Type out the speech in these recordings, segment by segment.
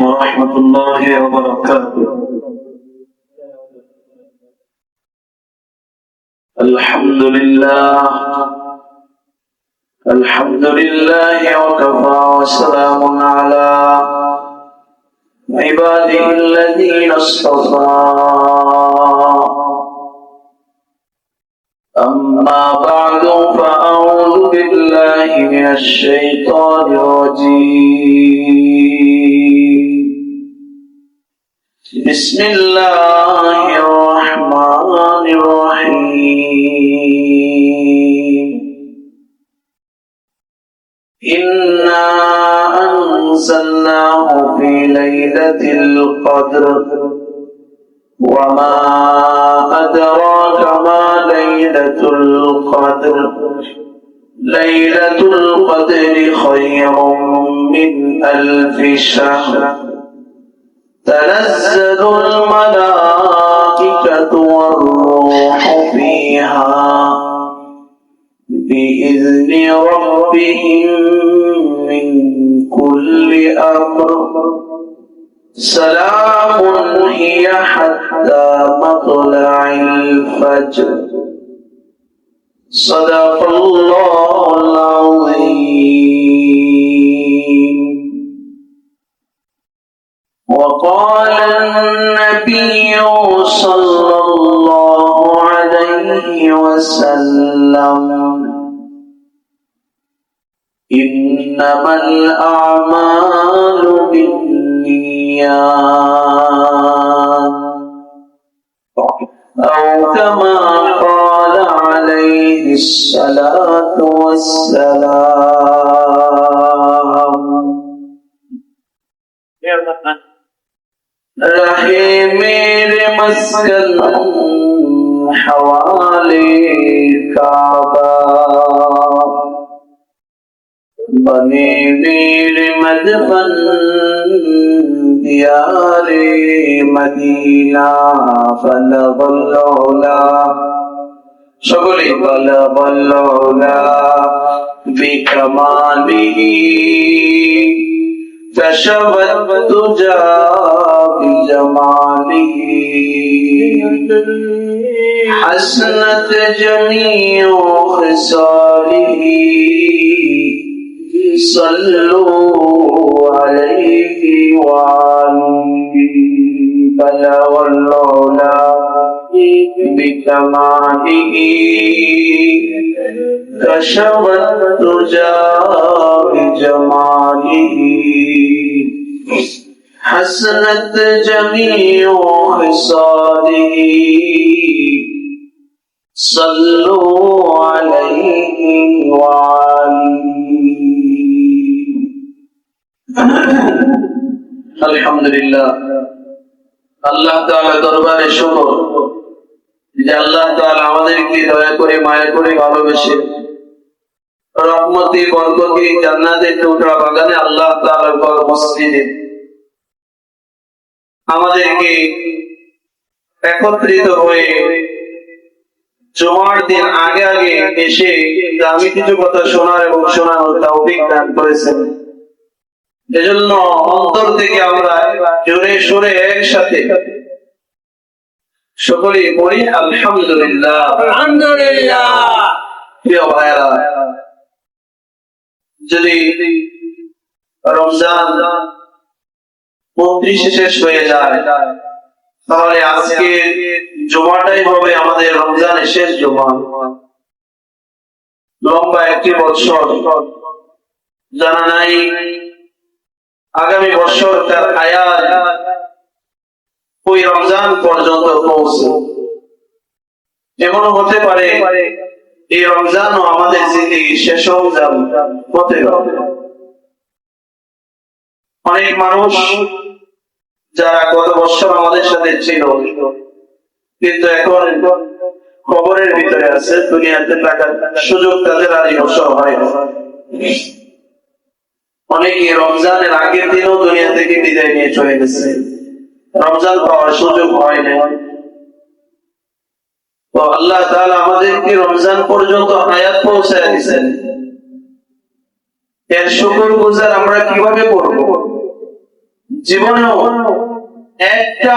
ورحمة الله وبركاته. الحمد لله وكفى وسلام على عباده الذين اصطفى. أما بعد فأعوذ بالله من الشيطان الرجيم. بسم الله الرحمن الرحيم. إنا أنزلناه في ليلة القدر وما أدراك ما ليلة القدر. ليلة القدر خير من 1000 شهر. تنزل الملائكة والروح فيها بإذن ربهم من كل أمر. سلام هي حتى مطلع الفجر. صدق الله العظيم. وقال النبي صلى الله عليه وسلم: إنما الأعمال بالنيات، أو كما قال عليه الصلاة والسلام. رہے میرے مسکن حوالے کعبہ، بنے میرے مدفن دیار مدینہ. بلغ العلا সকলে بلغ العلا بکمالہ. كشف الدجى بجماله. حسنت جميع خصاله. صلوا عليه وعليه. بلغ العلا بكماله. كشف الدجى بجماله. حسنت جميع خصاله. صلوا عليه وعليه. আলহামদুলিল্লাহ, আল্লাহ তাআলা দরবারে শুকর যে আল্লাহ তাআলা আমাদেরকে দয়া করে মায়া করে ভালোবেসে রহমতি বরকতি জান্নাতের টুকরা বাগানে আল্লাহ তাআলার ঘর মসজিদে আমাদেরকে একত্রিত হয়ে জুমার দিন আগে আগে এসে আমি কিছু কথা শোনার এবং শোনানোর তৌফিক দান করেছেন। এজন্য অন্তর থেকে আমরা জোরে সোরে একসাথে সকলেই পড়ি আলহামদুলিল্লাহ। আলহামদুলিল্লাহ। প্রিয় ভাইরা, যদি রমজান 29 শেষ হয়ে যায় তাহলে আজকে জুমাটাই হবে আমাদের রমজানের শেষ জুমা। লম্বা একটি বছর, জানা নাই আগামী বছর তার হায়াত ওই রমজান পর্যন্ত পৌঁছে। এমনও হতে পারে এই রমজানও আমাদের জিন্দেগি শেষ রমজান হতে পারে। অনেক মানুষ যারা গত বছর আমাদের সাথে ছিল কিন্তু এখন কবরের ভিতরে আছে, দুনিয়াতে থাকার সুযোগ তাদের আর এই বছর হয় না। অনেকে রমজানের আগের দিনও দুনিয়া থেকে বিদায় নিয়ে চলে গেছে, রমজান পাওয়ার সুযোগ হয় না। তো আল্লাহ তাআলা আমাদেরকে রমজান পর্যন্ত হায়াত পৌঁছায় দিয়েছেন। এর শুকর গুজার আমরা কিভাবে করব? জীবনেও একটা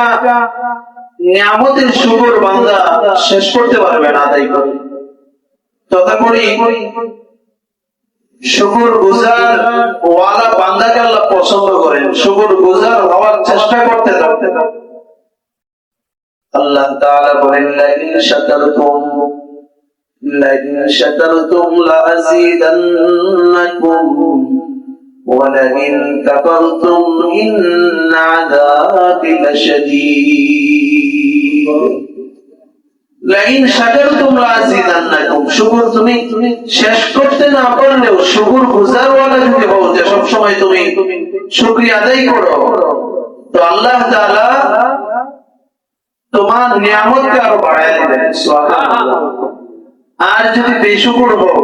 নিয়ামতের শুকর বান্দা শেষ করতে পারবে না আদায় করে। তথাপি শুকর গুজার ওয়ালা বান্দাকে আল্লাহ পছন্দ করেন, শুকর গুজার হওয়ার চেষ্টা করতে থাকতে। আল্লাহ তাআলা বলেন লাইন শাকারতুম লাযীদান্নাকুম ওয়া লাইন কাফারতুম ইন্না আযাবি লাশাদীদ। লাইন শাকারতুম লাযীদান্নাকুম, শুকর তুমি শেষ করতে না পারলেও শুকর গুজারওয়ালা যদি হও, যে সব সময় তুমি শুকরিয়া আদায় করো, তো আল্লাহ তাআলা তোমার নিয়ামতকে আরো বাড়ায় দিবেন। সুবহানাল্লাহ। আর যদি বেশুকর হও,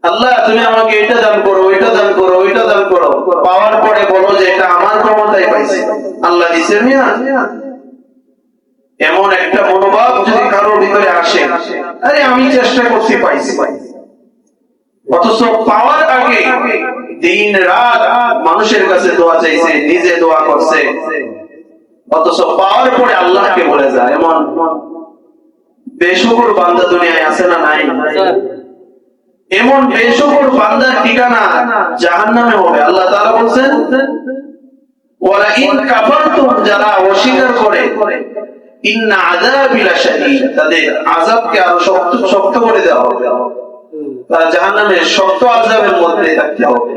আল্লাহ তুমি আমাকে এটা দান করো, এটা দান করো, এটা দান করো, পাওয়ার পরে বলো যে এটা আমার ক্ষমতায় পাইছি, আল্লাহ দিছেন না, এমন একটা মনোভাব যদি কারোর ভিতরে আসে, আরে আমি চেষ্টা করছি পাইছি, অথচ পাওয়ার আগে দিন রাত মানুষের কাছে দোয়া চাইছে, নিজে দোয়া করছে, অথচ পাওয়ার পরে আল্লাহকে বলে যায়, এমন বেশুকর বান্দা দুনিয়ায় আছে না নাই? এমন বেশুকর বান্দার ঠিকানা জাহান্নামে হবে। আল্লাহ তাআলা বলেন ওয়ালা ইন কাফারতুম, যারা অস্বীকার করে, ইন্না আযাবি লাশাদীদ, তাদের আযাবকে আরো শক্ত করে দেওয়া হবে, তারা জাহান্নামে শক্ত আযাবের মধ্যে থাকতে হবে।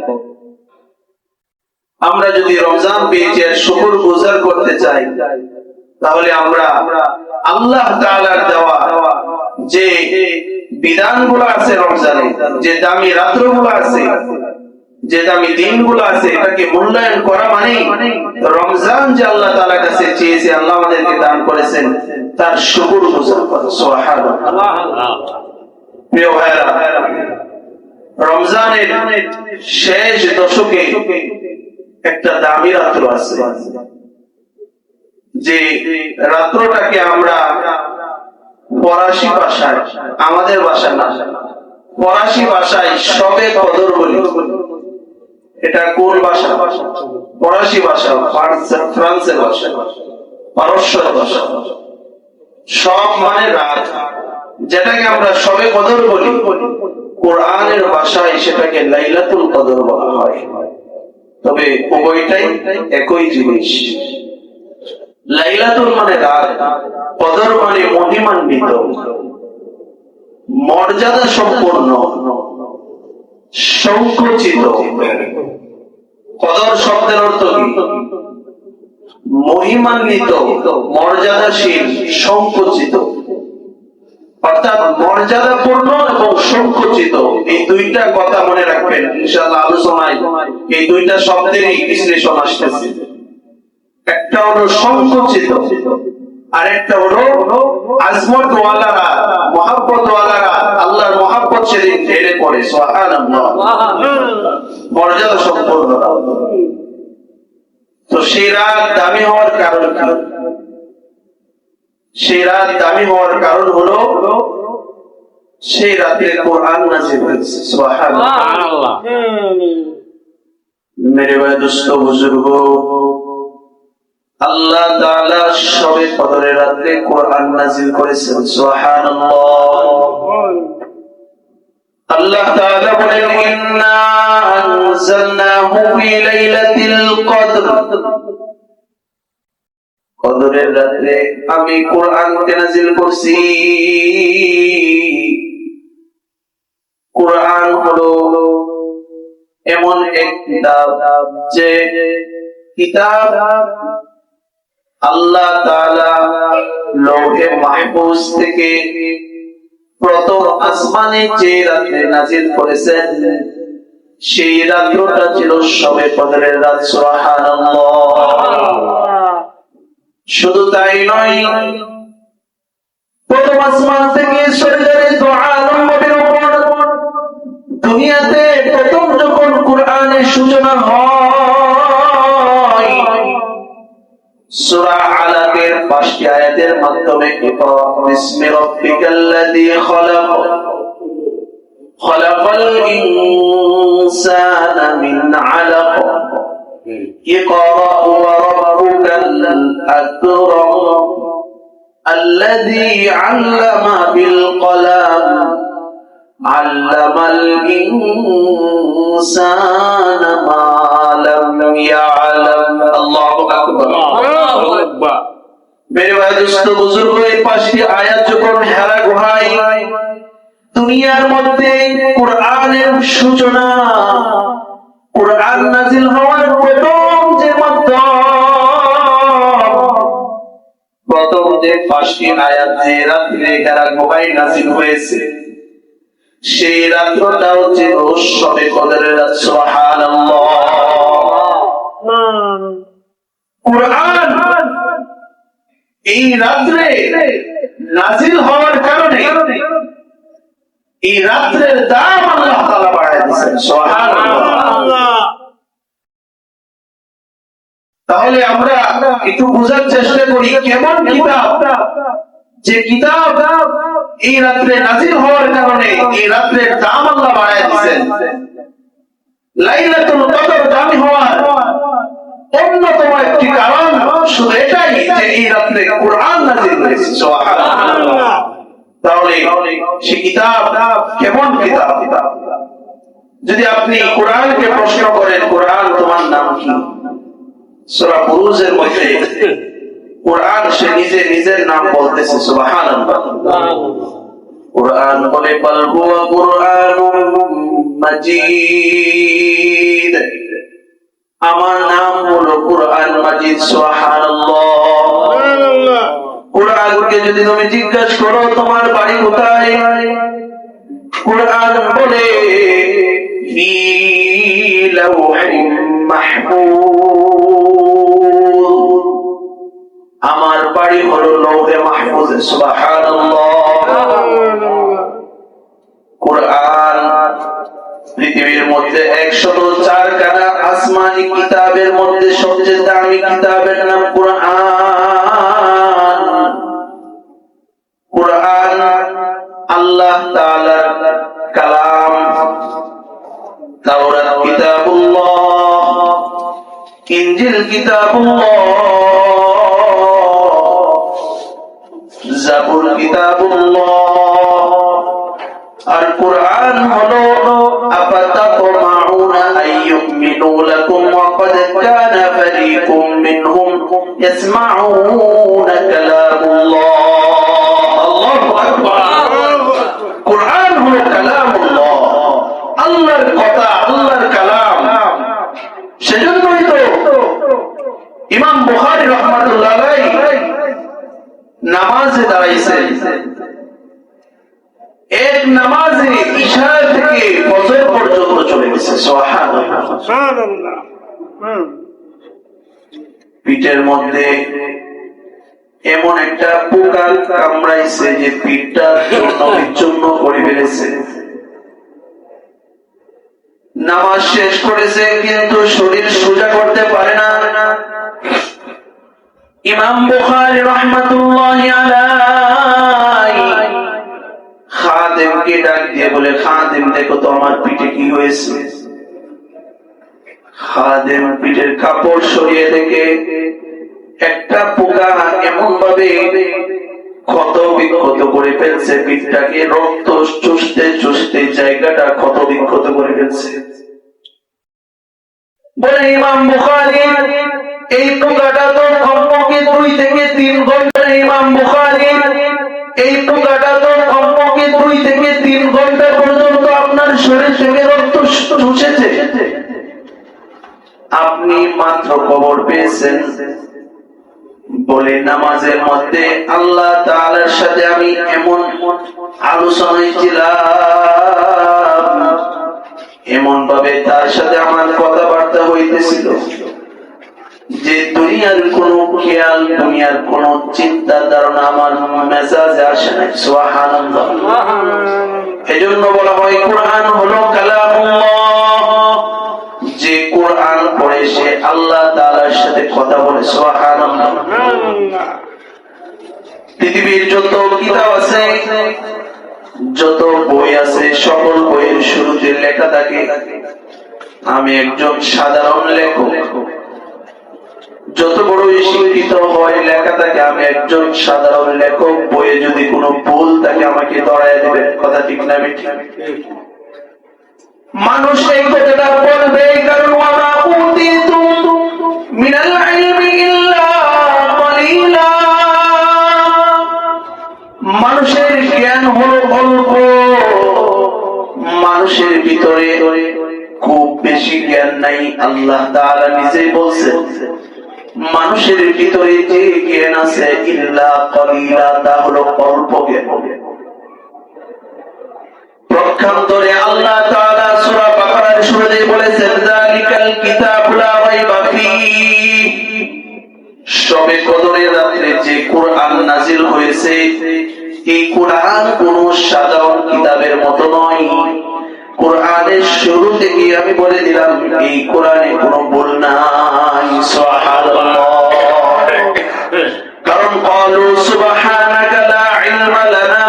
আমরা যদি রমজান পেয়েছি আর শুকর গুজার করতে চাই, তাহলে আমরা আল্লাহ তাআলার দেওয়া যে বিধানগুলো আছে রমজানে, যে দামি রাত্রগুলো আছে, যে দামি দিনগুলো আছে, এটাকে মূল্যায়ন করা মানে রমজান যে আল্লাহ তাআলার কাছে চেয়েছে, আল্লাহ আমাদেরকে দান করেছেন, তার শুকর গুজার করা। সুবহানাল্লাহ। প্রিয় ভাইরা, রমজানের শেষ দশকে একটা দামি রাত্র আছে, যে রাত্রটাকে আমরা ফরাসি ভাষায়, আমাদের ভাষা না, ফরাসি ভাষায় শবে কদর বলি। এটা কোন ভাষা? ফরাসি ভাষা, ফ্রান্সের ভাষা, পারস্যের ভাষা। সব মানে রাত, যেটাকে আমরা শবে কদর বলি, কোরআনের ভাষায় সেটাকে লাইলাতুল কদর বলা হয়। তবে উভয়টাই একই জিনিস। লাইলাতুল মানে রাত, কদর মানে মহিমান্বিত, মর্যাদা সম্পন্ন, সংকুচিত। কদর শব্দের অর্থ কি? মহিমান্বিত, মর্যাদাশীল, সংকুচিত। অর্থাৎ মর্যাদাপূর্ণ এবং সংকুচিত, এই দুইটা কথা মনে রাখবেন। ইনশাআল্লাহ আলোচনায় এই দুইটা শব্দেরই বিশ্লেষণ আসতেছে। একটা হলো সংকুচিত, আর একটা হলো আজমত ওয়ালারা, মহব্বত ওয়ালারা, আল্লাহর মহব্বত সেদিন ঢেলে পড়ে। সুবহানাল্লাহ। মর্যাদা সম্পন্ন। তো সেই রাত দামি হওয়ার কারণ কি? সেই রাত দামি হওয়ার কারণ হলো সেই রাতে কোরআন নাযিল হয়েছে। সুবহানাল্লাহ। মেরে ভাই, দোস্ত, বুজুর্গ, আল্লাহ তাআলা শবে কদরের রাতে কোরআন নাযিল করেছেন। সুবহানাল্লাহ। আল্লাহ তাআলা বলেন ইন্না আনজালনাহু ফি লাইলাতিল কদর, কদরের রাতে আমি কোরআনকে নাযিল করছি। কোরআন হলো এমন এক কিতাব, যে কিতাব আল্লাহ তাআলা লৌহে মাহফুজ থেকে প্রথম আসমানে যে রাতে নাযিল করেছেন, সেই রাতটা ছিল শবে কদরের রাত। সুবহানাল্লাহ। শুধু তাই নয়, প্রথম আসমান থেকে সরকারি দু আলমের উপর দুনিয়াতে প্রথম যখন কোরআনের সূচনা হয়, সূরা আলাকের 5টি আয়াতের মাধ্যমে ইকরা বিসমি রাব্বিকাল্লাযী খলাক, খলাকাল ইনসানা মিন আলাক, ইকরা ওয়া রাব্বুকাল আকরাম الذي علم بالقلم علم الإنسان ما لم يعلم الله أكبر मेरे भाई दोस्तों बुजुर्गों এই পাঁচটি আয়াত যখন হেরা গুহায় দুনিয়ার মধ্যে কোরআনের সূচনা কোরআন নাযিল হওয়ার প্রথম যে পাঁচটি আয়াত যে রাত্রে হেরা গুহায় নাযিল হয়েছে সেই রাত্রটাও ছিল শবে কদরের রাত সুবহানাল্লাহ কুরআন এই রাত্রে নাযিল হওয়ার কারণে এই রাত্রের দাম আল্লাহ তাআলা বাড়ায় দিয়েছেন সুবহানাল্লাহ তাহলে আমরা একটু বোঝার চেষ্টা করি কেমন কিতাব যে কিতাব এই রাত্রে নাযিল হওয়ার কারণে এই রাত্রের দাম আল্লাহ বাড়ায় দিয়েছেন লাইলাতুল কদর দামি হওয়ার অন্যতম একটি কারণ শুধু এটাই যে এই রাত্রে কোরআন নাযিল হয়েছে সুবহানাল্লাহ তাহলে সেই কিতাব কেমন কিতাব যদি আপনি কোরআনকে প্রশ্ন করেন কোরআন তোমার নাম কি সূরা বুরুজের মধ্যে কোরআন সে নিজে নিজের নাম বলতেছে সুবহানাল্লাহ কোরআন বলে বল হুয়া কুরআনুম মাজিদ আমার নাম হলো কোরআন মাজিদ সুবহানাল্লাহ কোরআনকে যদি তুমি জিজ্ঞাসা করো তোমার বাড়ি কোথায় কোরআন বলে ফি লাওহিম মাহফুজ আমার বাড়ি হলো লৌহে মাহফুজে সুবহানাল্লাহ কোরআন পৃথিবীর মধ্যে 104 খানা আসমানি কিতাবের মধ্যে সবচেয়ে দামি কিতাবের নাম কোরআন কোরআন আল্লাহ তাআলার কালাম তাওরাত কিতাবুল্লাহ ইনজিল কিতাবুল্লাহ জাবুর কিতাবুল্লাহ আর কোরআন হলো আফাতাতমাউনা আইয়ুমিনু লাকুম ওয়া ক্বাদ কানা ফারীকুম মিনহুম ইয়াসমাউনা কালামুল্লাহ আল্লাহু আকবার কোরআন হলো কালামুল্লাহ আল্লাহর কথা আল্লাহর কালাম সেজন্যই তো ইমাম বুখারী রাহমাতুল্লাহ আলাইহি নামাজে দাঁড়াইছেন এক নামাজে ইশা থেকে ফজর পর্যন্ত চলে গেছে সুবহানাল্লাহ পিঠের মধ্যে এমন একটা পোকা কামড়াইছে যে পিঠটা চূর্ণ বিচূর্ণ করে ফেলেছে নামাজ শেষ করেছে কিন্তু শরীর সোজা করতে পারে না ইমাম বুখারী রাহমাতুল্লাহি আলাইহি খাদেমকে ডাক দিয়ে বলে খাদেম দেখো তো আমার পিঠে কি হয়েছে খাদেম পিঠের কাপড় সরিয়ে দেখে একটা পোকা এমন ভাবে ক্ষত বিক্ষত করে ফেলছে পিঠটাকে রক্ত চুষতে চুষতে জায়গাটা ক্ষত বিক্ষত করে ফেলছে বলে ইমাম বুখারী এই পোকাটা তো কমপক্ষে 2 থেকে 3 ঘন্টা ইমাম বুখারী এই পোকাটা তো কমপক্ষে 2 থেকে 3 ঘন্টা পর্যন্ত আপনার শরীর থেকে রক্ত চুষেছে আপনি মাত্র খবর পেয়েছেন বলে নামাজের মধ্যে আল্লাহ তাআলার সাথে আমি এমন আলোচনায় ছিলাম এমন ভাবে তার সাথে আমার কথাবার্তা হইতেছিল যে দুনিয়ার কোন খেয়াল দুনিয়ার কোন চিন্তা ধারণা আমার মেজাজে আসে না সুবহানাল্লাহ এজন্য বলা হয় কোরআন হলো কালামুল্লাহ যে কোরআন পড়ে সে আল্লাহ তাআলার সাথে কথা বলে সুবহানাল্লাহ পৃথিবীর যত কিতাব আছে যত বই আছে সকল বইয়ের শুরুতে লেখা থাকে আমি একজন সাধারণ লেখক যত বড়ই শিক্ষিত হয় লেখা থাকে আমি একজন সাধারণ লেখক, বইয়ে যদি কোনো ভুল থাকে আমাকে ধরায় দেবে। কথা ঠিক না বেঠিক? মানুষ এই কথাটা বলবে, কারণ ওয়ামা উতিতুম মিনাল ইলমি ইল্লা কলিলা। মানুষের জ্ঞান হলো অল্প, মানুষের ভিতরে খুব বেশি জ্ঞান নাই। আল্লাহ তাআলা নিজেই বলছেন মানুষের ভিতরে যে জ্ঞান আছে ইল্লা কলিলা, তা হলো অল্প জ্ঞান। পক্ষান্তরে আল্লাহ তাআলা সূরা বাকারার শুরুতে বলেছেন যালিকাল কিতাবু লা রাইবা ফীহি, শবে কদরের রাতে যে কোরআন নাযিল হয়েছে এই কোরআন কোন সাধারণ কিতাবের মতো নয়। কোরআনের শুরু থেকে আমি বলে দিলাম এই কোরআনে কোনো ভুল নাই। সুবহানাল্লাহ। কারণ ক্বালু সুবহানাকা লা ইলমা লানা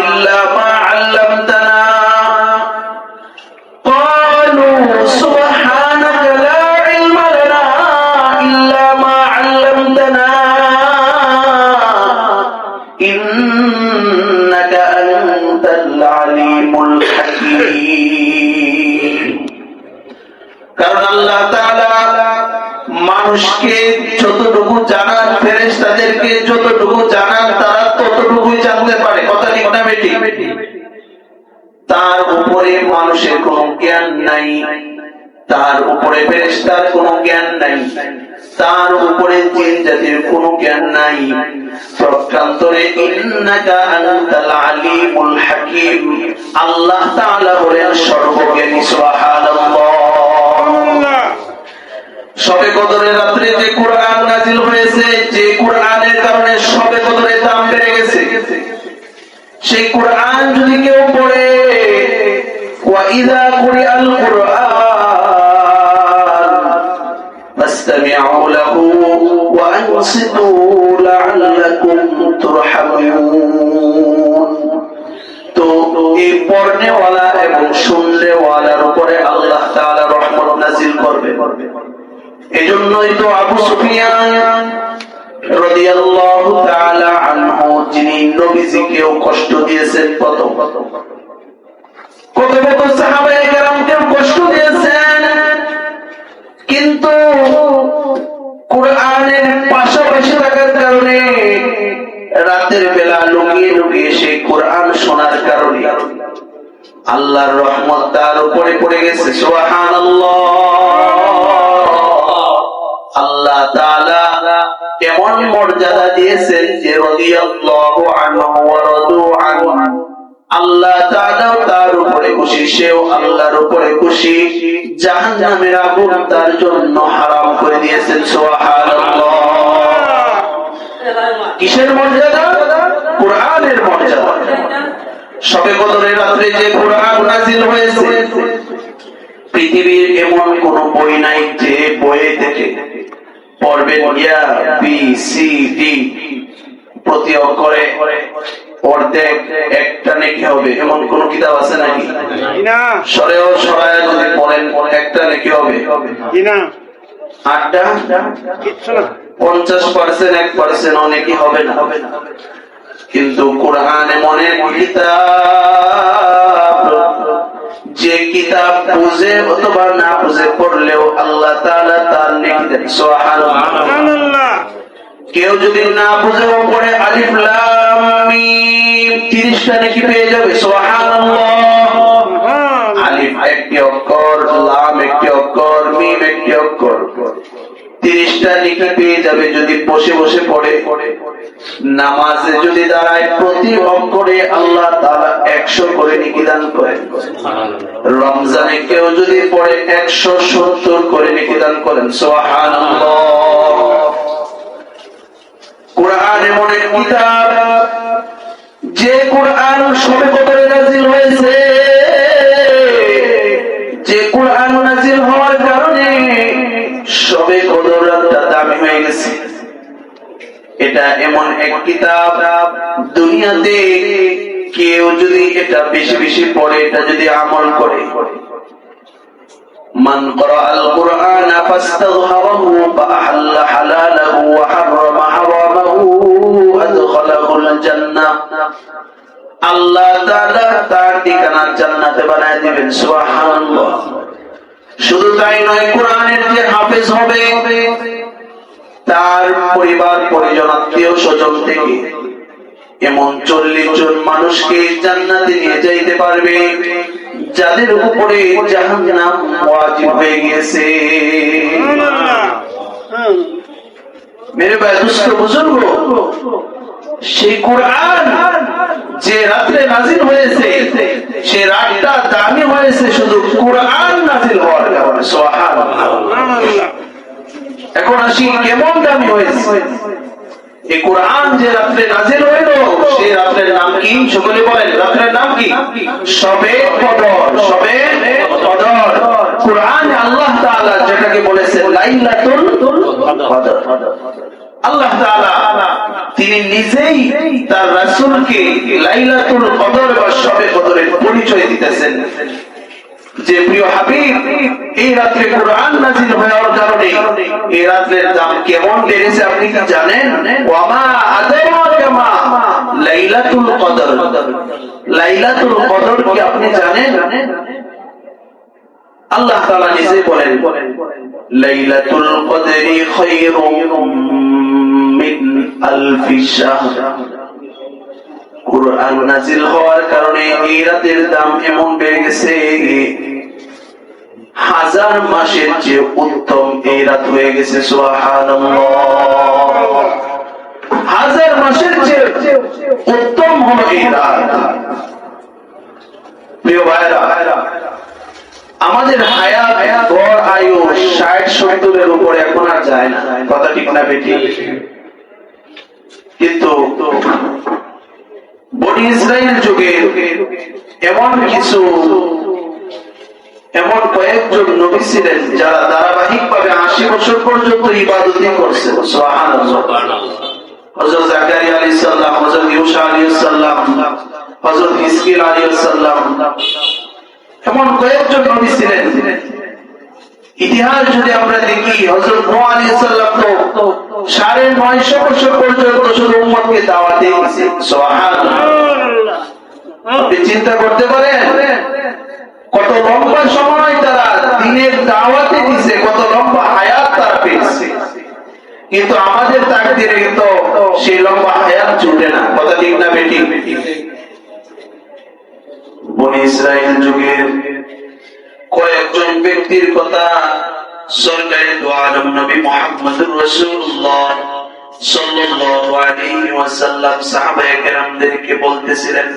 ইল্লা মা আল্লামতানা, ক্বালু সুবহানাকা লা ইলমা লানা ইল্লা মা আল্লামতানা ইন্নাকা আনতাল আলিমুল হাকীম। কারণ আল্লাহ তাআলা মানুষকে যতটুকু জানান, ফেরেশতাদেরকে যতটুকু জানান তারা ততটুকুই জানতে পারে। কথা ঠিক না বেঠিক? তার উপরে মানুষের কোনো জ্ঞান নাই, তার উপরে ফেরেশতার কোনো জ্ঞান নাই, তার উপরে জিন জাতির কোনো জ্ঞান নাই। প্রকান্তরে ইন্নাকা আনতাল আলিমুল হাকীম, আল্লাহ তাআলা বলেন সর্বজ্ঞানী। সুবহানাল্লাহ। শবে কদরের রাতে যে কোরআন নাযিল হয়েছে, যে কোরআনের কারণে শবে কদরের দাম বেড়ে গেছে, সেই কোরআন যদি কেউ পড়ে, ওয়া ইযা কুরিআল কুরআন ফাসতামিউ লাহু ওয়া আনসিতু লাআল্লাকুম তুরহামুন। তো এই পড়নেওয়ালা এবং শুননেওয়ালার উপরে আল্লাহ তাআলা রহমত নাযিল করবে। এজন্যই তো আবু সুফিয়ান রাদিয়াল্লাহু তাআলা আনহু, যিনি নবীজিকেও কষ্ট দিয়েছেন, কত সাহাবায়ে কেরামকেও কষ্ট দিয়েছেন, কিন্তু কোরআনের পাশাপাশি থাকার কারণে, রাতের বেলা লুকিয়ে লুকিয়ে সেই কোরআন শোনার কারণে আল্লাহর রহমত তার উপরে পড়ে গেছে। সুবহানাল্লাহ। আল্লাহ তাআলা এমন মর্যাদা দিয়েছেন যে রাদিয়াল্লাহু আনহু ওয়া রাদু আনহু, আল্লাহ তাআলা তার উপরে খুশি, সেও আল্লাহর উপরে খুশি। জাহান্নামের আগুন তার জন্য হারাম করে দিয়েছেন। সুবহানাল্লাহ। কিসের মর্যাদা? কোরআনের মর্যাদা। শবে কদরের রাতে যে কোরআন নাযিল হয়েছে, পৃথিবীর এমন কোন বই নাই যে বইয়ে থেকে পড়বেন ইয়া বি সি ডি প্রতি অক্ষরে অর্ধেক একটা নেকি হবে, এমন কোন কিতাব আছে নাকি? না। সরেও সরায় যদি পড়েন একটা নেকি হবে কিনা? আটটা কিচ্ছু না। 50% 1% অনেকই হবে না। কিন্তু কোরআন এমন এক কিতাব, যে কিতাব বুঝে অথবা না বুঝে পড়লেও আল্লাহ তাআলা তার নেকি দেন। সুবহানাল্লাহ। কেউ যদি না বুঝেও পড়ে আলিফ লাম মিম 30টা নেকি পেয়ে যাবে। সুবহানাল্লাহ। আলিফ একটি অক্ষর, লাম একটি অক্ষর, মিম একটি অক্ষর, 30টা নেকি পেয়ে যাবে যদি বসে বসে পড়ে। নামাজে যদি দাঁড়ায় প্রতি অক্ষরে আল্লাহ তাআলা 100 করে নেকি দান করেন। রমজানে কেউ যদি পড়ে 170 করে নেকি দান করেন। সুবহানাল্লাহ। কোরআন এমন এক কিতাব, যে কোরআন শবে কদরে নাযিল হয়েছে, যে কোরআন নাযিল হওয়ার কারণে শবে কদর রাতটা দামি হয়ে গেছে। এটা এমন এক কিতাব, দুনিয়াতে কেউ যদি এটা বেশি বেশি পড়ে, এটা যদি আমল করে, মান ক্বরাআল কুরআন ফাস্তাযহারাহু ফাআহাল্লা হালালাহু ওয়া হাররামা হারামাহু আদখালাহুল জান্নাহ। আল্লাহ তাআলা তার ঠিকানা জান্নাতে বানায় দিবেন। সুবহানাল্লাহ। শুধু তাই নয়, কোরআনের যে হাফেজ হবে তার পরিবার পরিজন আত্মীয় স্বজন থেকে এমন 40 জন মানুষকে জান্নাতে নিয়ে যাইতে পারবে যাদের উপরে জাহান্নাম ওয়াজিব হয়ে গিয়েছে। মেরে ভাই দুষ্ট বুজুর্গ, সেই কোরআন যে রাত্রে নাজিল হয়েছে সে রাতটা দামি হয়েছে শুধু কোরআন নাজিল হওয়ার কারণে। সুবহানাল্লাহ। এখন আসি কেমন দামি হয়েছে এই কোরআন যে রাত্রে নাজিল হইল, সেই রাত্রের নাম কি? সকলে বলেন, রাত্রের নাম কি? শবে কদর। শবে কদর। কোরআন আল্লাহ তাআলা যেটাকে বলেছেন লাইলাতুল কদর। আল্লাহ তাআলা তিনি নিজেই তার রাসূলকে লাইলাতুল কদর বা শবে কদরের পরিচয় দিতেছেন যে প্রিয় হাবিব, এই রাত্রে কোরআন নাযিল হওয়ার কারণে এই রাতের দাম কেমন বেড়েছে আপনি কি জানেন? ওয়ামা আদরাকা মা লাইলাতুল কদর। লাইলাতুল কদর কি আপনি জানেন? আল্লাহ তাআলা নিজে বলেন লাইলাতুল কদরি খায়রুম মিন আলফি শাহর। কোরআন নাযিল হওয়ার কারণে এই রাতের দাম এমন বেড়ে গেছে, 1000 মাসের চেয়ে উত্তম এই রাত হয়ে গেছে। সুবহানাল্লাহ। 1000 মাসের চেয়ে উত্তম হলো এই রাত। প্রিয় ভাইরা, আমাদের হায়াত গড় আয়ু 60-70 এর উপরে এখন আর যায় না, কথা ঠিক না বেঠিক? কিন্তু বনি ইসরাইল যুগে এমন কয়েকজন নবী ছিলেন যারা ধারাবাহিকভাবে 80 বছর পর্যন্ত ইবাদতই করছেন। সুবহানাল্লাহ। হযরত জাকারিয়া আলাইহিস সালাম, হযরত ইউসা আলাইহিস সালাম, হযরত হিজকিল আলাইহিস সালাম, এমন কয়েকজন নবী ছিলেন। ইতিহাস যদি আমরা দেখি, হযরত নূহ আলাইহিস সালাম তো 950 বছর পর্যন্ত শুধু উম্মতকে দাওয়াত দিয়েছেন। সুবহানাল্লাহ। আপনি চিন্তা করতে পারেন কত লম্বা সময় তারা দ্বীনের দাওয়াতে দিয়েছে, কত লম্বা হায়াত তারা পেয়েছে। কিন্তু আমাদের তাকদীরে তো সেই লম্বা হায়াত জুটে না, কথা ঠিক না বেঠিক? বনি ইসরাইল যুগের কয়েকজন ব্যক্তির কথা সরকারি দু আলম নবী মুহাম্মদুর রাসূলুল্লাহ সাল্লাল্লাহু আলাইহি ওয়াসাল্লাম সাহাবায়ে কেরামদেরকে বলতেছিলেন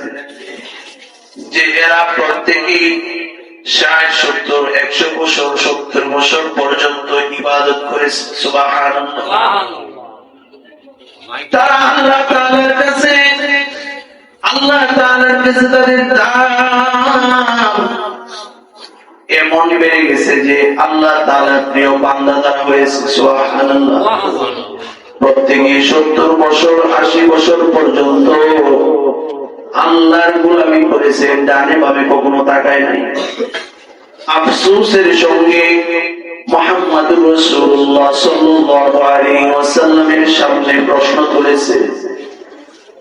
যে এরা প্রত্যেকেই 60-70-100 বছর 70 বছর পর্যন্ত ইবাদত করেছে। সুবহানাল্লাহ। তারা আল্লাহ তাআলার কাছে তাদের দাম এমন বেড়ে গেছে যে আল্লাহ তাআলার প্রিয় বান্দা তারা হয়েছে। সুবহানাল্লাহ। প্রত্যেকে 70 বছর 80 বছর পর্যন্ত আল্লাহর গোলামি করেছে, ডানে বামে কখনো তাকায় নাই। আফসোসের সঙ্গে মুহাম্মদুর রাসূলুল্লাহ সাল্লাল্লাহু আলাইহি ওয়াসাল্লামের সামনে প্রশ্ন তুলেছে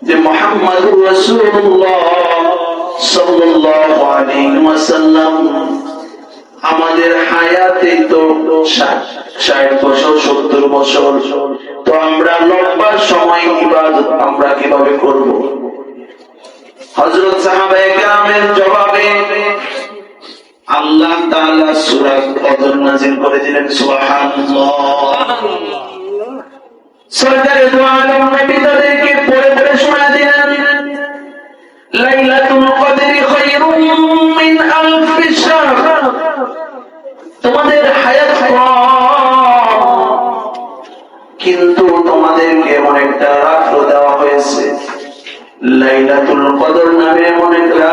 যে মুহাম্মদুর রাসূলুল্লাহ সাল্লাল্লাহু আলাইহি ওয়াসাল্লাম, আমাদের হায়াতে তো 60 বছর 70 বছর, তো আমরা লম্বা সময় ইবাদত আমরা কিভাবে করব? হযরত সাহাবায়ে কেরামের জবাবে আল্লাহ তাআলা সূরা কদর নাযিল করে দিলেন। সুবহানাল্লাহ। সরকারে দু আলম নবী তাদেরকে পড়ে পড়ে শোনা দিলেন লাইলাতুল কদরি খায়রুম মিন আলফি শাহর। তোমাদের হায়াত কম, কিন্তু তোমাদেরকে এমন একটা রাত দেওয়া হয়েছে লাইলাতুল কদর নামে এমন একটা,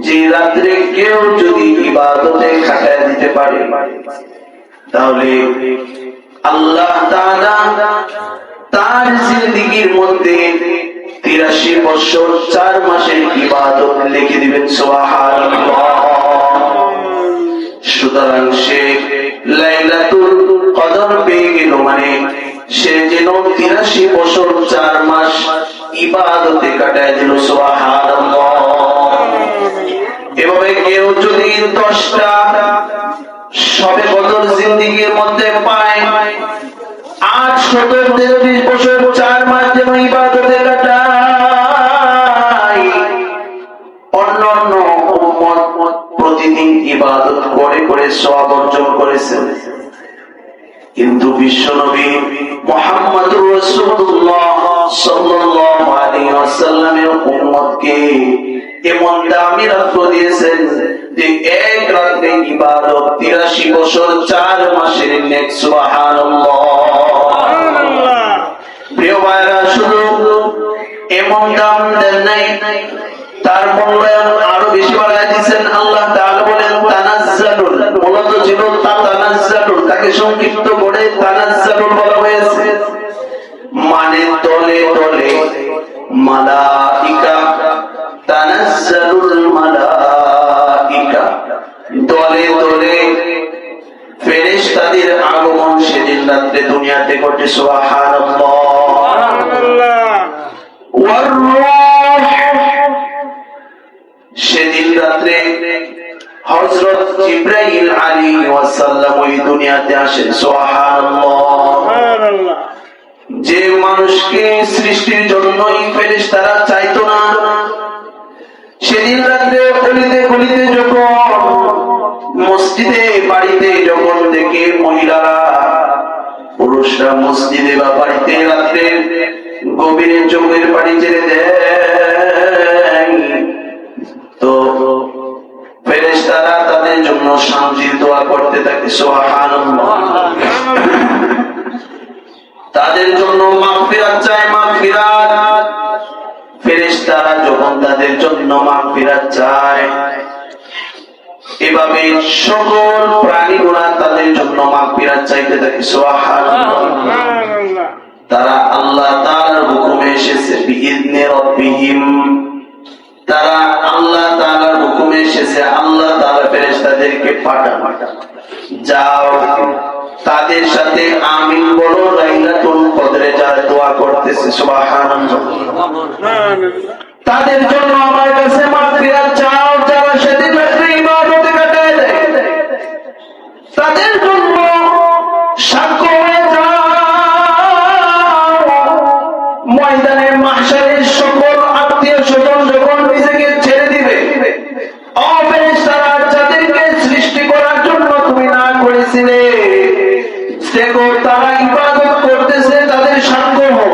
যে রাত্রে কেউ যদি ইবাদতে খাটায় দিতে পারে তাহলে আল্লাহ তাআলা তার জিন্দেগীর মধ্যে 83 বছর 4 মাসের ইবাদত লিখে দিবেন। সুবহানাল্লাহ। সুতরাং সে লাইলাতুল কদর পেয়ে গেল, মানে সে যেন 83 বছর 4 মাস ইবাদতে কাটায় দিল। সুবহানাল্লাহ। এভাবে কেউ যদি 10টা শবে কদর জিন্দেগীর মধ্যে পায়, 833 বছর 4 মাস যেন ইবাদতে কাটায়। অন্যান্য উম্মত প্রতিদিন ইবাদত করে করে সওয়াব অর্জন করেছেন, কিন্তু বিশ্বনবী মুহাম্মদুর রাসূলুল্লাহ সাল্লাল্লাহু আলাইহি ওয়াসাল্লামের উম্মতকে এমন দামি রাত্র দিয়েছেন যে এক রাতে ইবাদত 83 বছর 4 মাসের নেক। সুবহানাল্লাহ। প্রিয় ভাইরা, শুধু এমন দাম দেন নাই, তার মূল্যায়ন আরো বেশি বাড়ায় দিয়েছেন। আল্লাহ তাআলা বলেন তানাজ্জালুল, মূলত ছিল তানাজ্জালুল, তাকে সংক্ষিপ্ত করে তানাজ্জালুল বলা হয়েছে, মানে দলে দলে মালাইকা। তানাজ্জালুল মালাইকা, দলে দলে ফেরেশতাদের আগমন সেদিন রাতে দুনিয়াতে ঘটে। সুবহানাল্লাহ। সেদিন রাত্রে হযরত জিবরাইল আলাইহিস সালাম ওই দুনিয়াতে আসেন। সুবহানাল্লাহ। যে মানুষকে সৃষ্টির জন্য এই ফেরেশতারা চাইতো না, সেদিন রাত্রে গলিতে গলিতে যখন, মসজিদে বাড়িতে যখন দেখে মহিলারা পুরুষরা মসজিদে বা বাড়িতে রাত্রে গভীরে চোখের পানি ছেড়ে দেয়, তো ফেরেশতারা তাদের জন্য শান্তির দোয়া করতে থাকে। সুবহানাল্লাহ। তাদের জন্য মাগফিরাত চায়, মাগফিরাত। ফেরেশতারা যখন তাদের জন্য মাগফিরাত চায়, এভাবে সকল প্রাণীগুলা তাদের জন্য মাগফিরাত চাইতে থাকে। সুবহানাল্লাহ। তারা আল্লাহ তাআলার হুকুমে এসেছে, বিইذনি রাব্বিহিম, তারা আল্লাহ তাআলার হুকুমে এসেছে। আল্লাহ তাআলা ফেরেশতাদেরকে পাঠান, যাও তাদের সাথে আমিন বলো, লাইলাতুল কদরে যারা দোয়া করতেছে। সুবহানাল্লাহ। তাদের জন্য আমার কাছে মাগফিরাত চাও, যারা সেদিন রাতে ইবাদতে কাটায় দেয়, তাদের জন্য সাক্ষ্য হয়ে যাও ময়দানে মাহশারের। সকল আত্মীয় স্বজন যখন নিজেকে ছেড়ে দিবে, ও ফেরেশতারা যাদেরকে সৃষ্টি করার জন্য তুমি না করেছিলে, দেখো তারা ইবাদত করতেছে, তাদের সাক্ষ্য হও।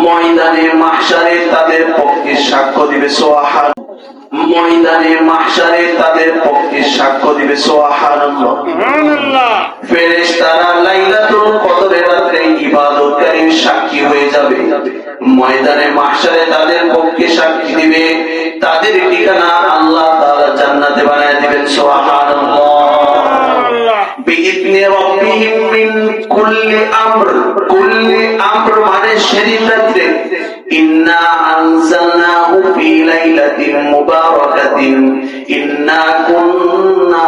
ময়দানে মাহশারে তাদের পক্ষে সাক্ষ্য দিবে। সুবহানাল্লাহ। ময়দানে মাহশারে তাদের পক্ষে সাক্ষ্য দিবে। সুবহানাল্লাহ। ফেরেশতারা লাইলাতুল কদরের রাতে ইবাদতকারীর সাক্ষী হয়ে যাবে, ময়দানে মাহশারে তাদের পক্ষে সাক্ষী দিবে। তাদের ঠিকানা আল্লাহ তাআলা জান্নাতে বানায় দিবেন। সুবহানাল্লাহ। বিইذনি রাব্বিহিম মিন কুল্লি আমর, কুল্লি আমর মানে সেদিন রাতে, ইন্না আনজালনাহু ফি লাইলাতিন মুবারাকাতিন ইন্না কুন্না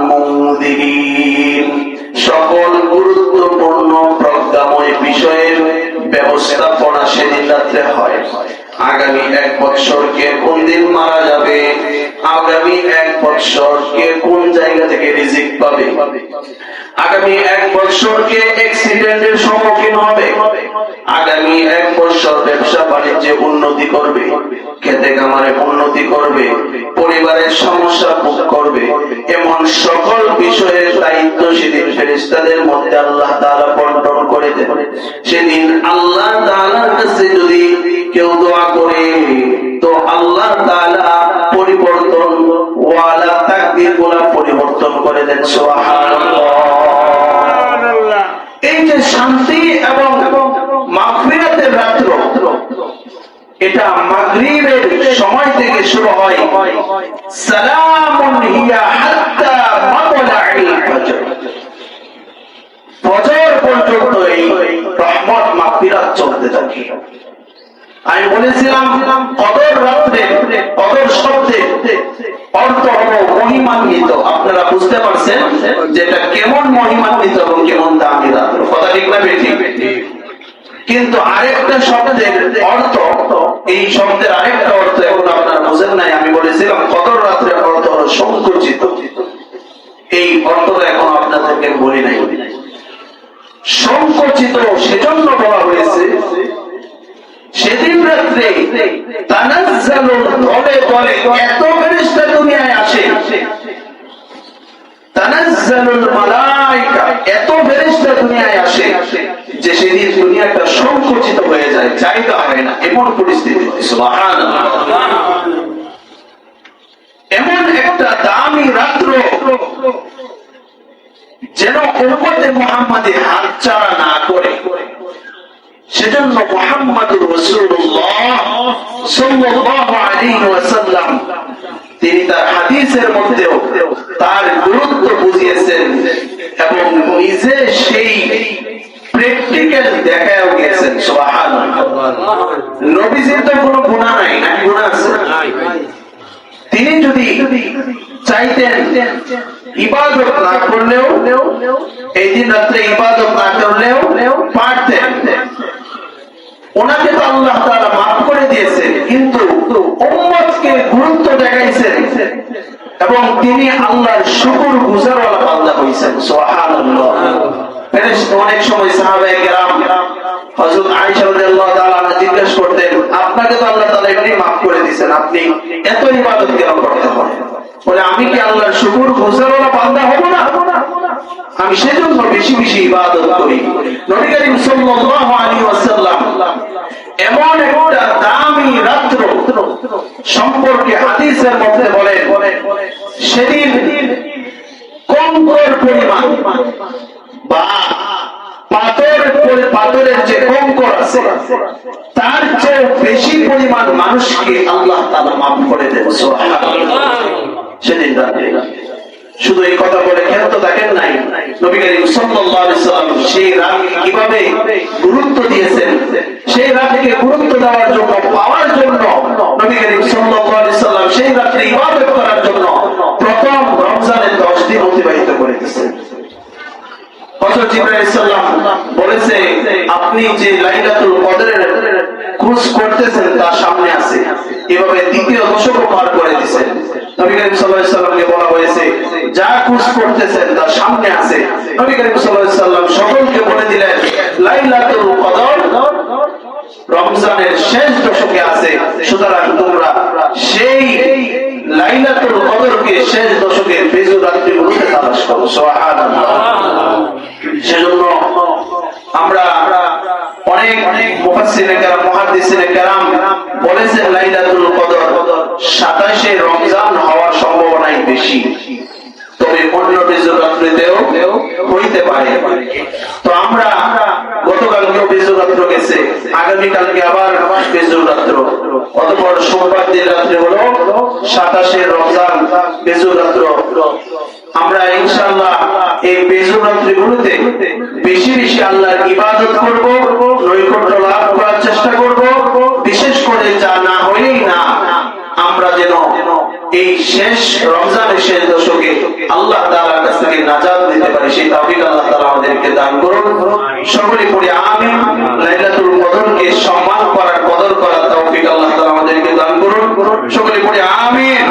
মুনদিরিন। সকল গুরুত্বপূর্ণ প্রজ্ঞাময় বিষয়ের ব্যবস্থাপনা সেদিন রাতে হয়। আগামী 1 বছর কে কোন দিন মারা যাবে, আগামী 1 বছর কে কোন জায়গা থেকে রিজিক পাবে, আগামী 1 বছর কে অ্যাক্সিডেন্টের সম্মুখীন হবে, আগামী 1 বছর ব্যবসা বাণিজ্যে উন্নতি করবে, খেতে খামারে উন্নতি করবে, পরিবারের সমস্যা ভোগ করবে, এমন সকল বিষয়ের দায়িত্ব সেদিন ফেরেশতাদের মধ্যে আল্লাহ তাআলা বন্টন করে দেন। সেদিন আল্লাহ তাআলার কাছে যদি কেউ দোয়া করে, তো আল্লাহ তাআলা পরিবর্তন ওয়ালা তাকদীর গুলা পরিবর্তন করে দেন। সুবহানাল্লাহ। এই যে শান্তি এবং মাগফিরাতের রাত্র, এটা মাগরিবের সময় থেকে শুরু হয়। সালামুন হিয়া হাত্তা মাতলাইল ফজর, ফজর পর্যন্ত এই রহমত মাগফিরাত চলতে থাকে। আমি বলেছিলাম কদর রাত্রে, কদর শব্দে অর্থ হলো মহিমান্বিত। আপনারা বুঝতে পারছেন যেটা কেমন মহিমান্বিত এবং কেমন দামি রাত্র, কথা ঠিক না বেঠিক? কিন্তু আরেকটা শব্দের অর্থ, এই শব্দের আরেকটা অর্থ এখন আপনারা বুঝেন নাই। আমি বলেছিলাম কদর রাত্রের অর্থ হলো সংকুচিত, এই অর্থটা এখন আপনাদেরকে বলি নাই। সংকুচিত সেজন্য বলা হয়েছে সেদিন রাত্রে তানাজ্জালুল দলে দলে এত ফেরেশতা দুনিয়ায় আসে, তানাজ্জালুল মালায়েকা এত ফেরেশতা দুনিয়ায় আসে যে সেদিন দুনিয়াটা সংকুচিত হয়ে যায়, জায়গা হয় না, এমন পরিস্থিতি। সুবহানাল্লাহ। এমন একটা দামি রাত্র যেন উম্মতে মুহাম্মাদে হাতছাড়া না করে, সেজন্য মুহাম্মাদুর রাসূলুল্লাহ সাল্লাল্লাহু আলাইহি ওয়াসাল্লাম তিনি তার হাদিসের মধ্যেও তার গুরুত্ব বুঝিয়েছেন এবং নিজে সেই প্র্যাকটিক্যাল দেখায়ও গেছেন। সুবহানাল্লাহ। নবীজির তো কোনো গুনাহ নাই, নাকি গুনাহ আছে? তিনি যদি চাইতেন ইবাদত না করলেও, এই দিন রাত্রে ইবাদত না করলেও পারতেন। ওনাকে তো আল্লাহ তাআলা মাফ করে দিয়েছেন, কিন্তু উম্মতকে গুরুত্ব দেখাইছেন এবং তিনি আল্লাহর শুকর গুজারওয়ালা বান্দা হইছেন। সুবহানাল্লাহ। অনেক সময় সাহাবায়ে কেরাম হযরত আয়েশা রাদিয়াল্লাহু তাআলা জিজ্ঞেস করতেন, আপনাকে তো আল্লাহ তাআলা এমনি মাফ করে দিয়েছেন, আপনি এত ইবাদত কেন করতে হয়? বলে, আমি কি আল্লাহর শুকর গুজারওয়ালা বান্দা হব না? আমি সেজন্য বেশি বেশি ইবাদত করি। নবী করিম সাল্লাল্লাহু আলাইহি ওয়াসাল্লাম এমন একটা দামি রাত্র সম্পর্কে হাদিসের মধ্যে বলেন, সেদিন কঙ্কর পরিমাণ বা পাথরের যে কঙ্কর আছে তার চেয়ে বেশি পরিমাণ মানুষকে আল্লাহ তাআলা মাফ করে দেন। সুবহানাল্লাহ। সেদিন রাতে শুধু এই কথা বলে ক্ষান্ত থাকেন নাই, নবী করিম সাল্লাল্লাহু আলাইহি ওয়াসাল্লাম সেই রাতকে কিভাবে গুরুত্ব দিয়েছেন, সেই রাতকে গুরুত্ব দেওয়ার জন্য, পাওয়ার জন্য নবী করিম সাল্লাল্লাহু আলাইহি ওয়াসাল্লাম সেই রাতে ইবাদত করার জন্য প্রথম রমজানের 10 দিন অতিবাহিত করে দিয়েছেন। হযরত জিবরাইল আলাইহিস সালাম বলেছে, আপনি যে লাইলাতুল কদরের খোঁজ করতেছেন তার সামনে আছে, এভাবে দ্বিতীয় দশক পার করে দিয়েছেন। নবী করিম সাল্লাল্লাহু আলাইহি ওয়াসাল্লামকে বলা হয়েছে, যা খোঁজ করতেছেন তার সামনে আছে। নবী করিম সাল্লাল্লাহু আলাইহি ওয়াসাল্লাম সকলকে বলে দিলেন, লাইলাতুল কদর রমজানের শেষ দশকে আছে, সুতরাং তোমরা সেই লাইলাতুল কদরকে শেষ দশকের ফজর রাত্রিগুলোতে তালাশ করো। সুবহানাল্লাহ। সেজন্য আমরা অনেক মুফাসসিরে কেরাম, মুহাদ্দিসিনে কেরাম বলেছেন লাইলাতুল কদর 27শে রমজান হওয়ার সম্ভাবনাই বেশি, তবে অন্য ফজর রাত্রিতেও হইতে পারে। তো আমরা গতকালকে ফজর রাত্র গেছে, আগামী কালকে আবার ফজর রাত্র, অতঃপর সোমবার দিন রাত্রে হলো 27শে রমজান ফজর রাত্র। আমরা ইনশাআল্লাহ এই ফজর রাত্রিগুলোতে বেশি বেশি আল্লাহর ইবাদত করব, নৈকট্য লাভ করার চেষ্টা করব। বিশেষ করে যা না হইলেই না, আমরা যেন এই শেষ রমজানের শেষ দশকে আল্লাহ তাআলার কাছ থেকে নাজাত দিতে পারি, সেই তৌফিক আল্লাহ তাআলা আমাদেরকে দান করুন। সকলে পড়ি আমিন। লাইলাতুল কদরকে সম্মান করার, কদর করার তৌফিক আল্লাহ তাআলা আমাদেরকে দান করুন। সকলে পড়ি আমিন।